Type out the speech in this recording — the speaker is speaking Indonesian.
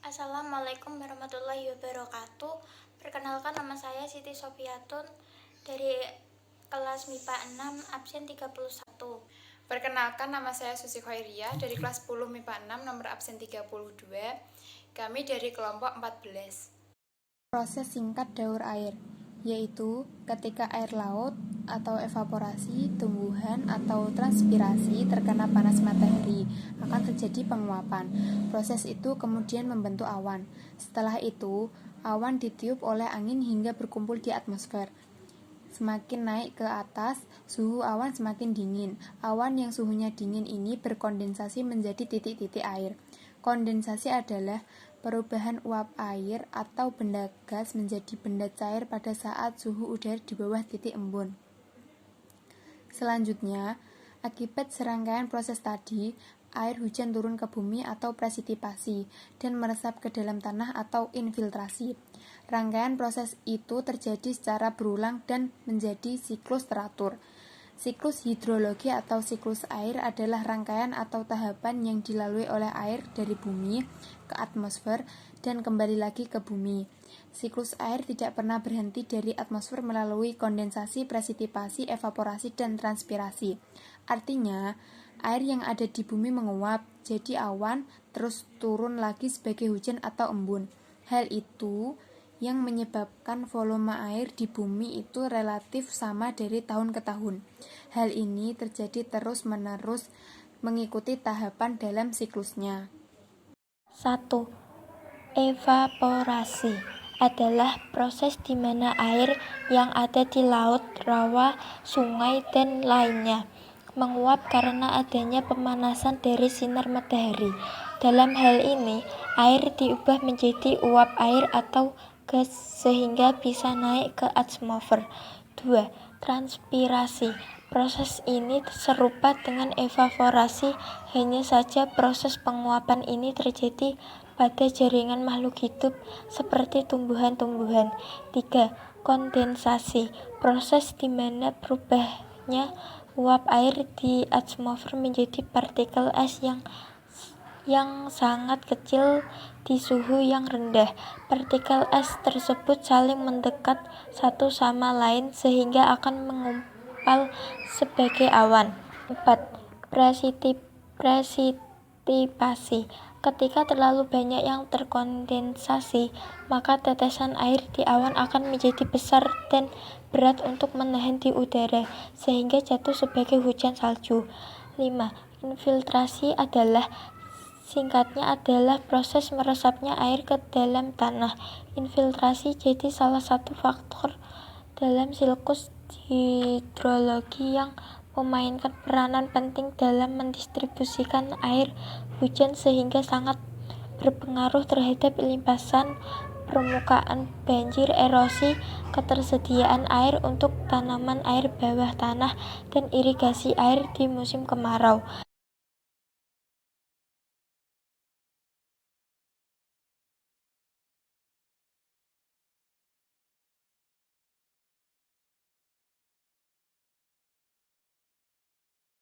Assalamualaikum warahmatullahi wabarakatuh. Perkenalkan, nama saya Siti Sofiatun dari kelas MIPA 6 absen 31. Perkenalkan, nama saya Susi Khairiyah dari kelas 10 MIPA 6 nomor absen 32. Kami dari kelompok 14. Proses singkat daur air, yaitu ketika air laut atau evaporasi, tumbuhan atau transpirasi terkena panas matahari, akan terjadi penguapan. Proses itu kemudian membentuk awan. Setelah itu, awan ditiup oleh angin hingga berkumpul di atmosfer. Semakin naik ke atas, suhu awan semakin dingin. Awan yang suhunya dingin ini berkondensasi menjadi titik-titik air. Kondensasi adalah perubahan uap air atau benda gas menjadi benda cair pada saat suhu udara di bawah titik embun. Selanjutnya, akibat serangkaian proses tadi, air hujan turun ke bumi atau presipitasi dan meresap ke dalam tanah atau infiltrasi. Rangkaian proses itu terjadi secara berulang dan menjadi siklus teratur. Siklus hidrologi atau siklus air adalah rangkaian atau tahapan yang dilalui oleh air dari bumi ke atmosfer dan kembali lagi ke bumi. Siklus air tidak pernah berhenti dari atmosfer melalui kondensasi, presipitasi, evaporasi, dan transpirasi. Artinya, air yang ada di bumi menguap jadi awan, terus turun lagi sebagai hujan atau embun. Hal itu yang menyebabkan volume air di bumi itu relatif sama dari tahun ke tahun. Hal ini terjadi terus-menerus mengikuti tahapan dalam siklusnya. 1. Evaporasi adalah proses di mana air yang ada di laut, rawa, sungai, dan lainnya menguap karena adanya pemanasan dari sinar matahari. Dalam hal ini, air diubah menjadi uap air atau gas sehingga bisa naik ke atmosfer. 2. Transpirasi. Proses ini serupa dengan evaporasi, hanya saja proses penguapan ini terjadi pada jaringan makhluk hidup seperti tumbuhan-tumbuhan. 3. Kondensasi. Proses di mana berubahnya uap air di atmosfer menjadi partikel es yang sangat kecil di suhu yang rendah. Partikel es tersebut saling mendekat satu sama lain sehingga akan mengumpal sebagai awan. 4. Presipitasi. Ketika terlalu banyak yang terkondensasi, maka tetesan air di awan akan menjadi besar dan berat untuk menahan di udara, sehingga jatuh sebagai hujan salju. 5. Infiltrasi singkatnya adalah proses meresapnya air ke dalam tanah. Infiltrasi jadi salah satu faktor dalam siklus hidrologi yang memainkan peranan penting dalam mendistribusikan air hujan sehingga sangat berpengaruh terhadap limpasan permukaan, banjir, erosi, ketersediaan air untuk tanaman air bawah tanah, dan irigasi air di musim kemarau.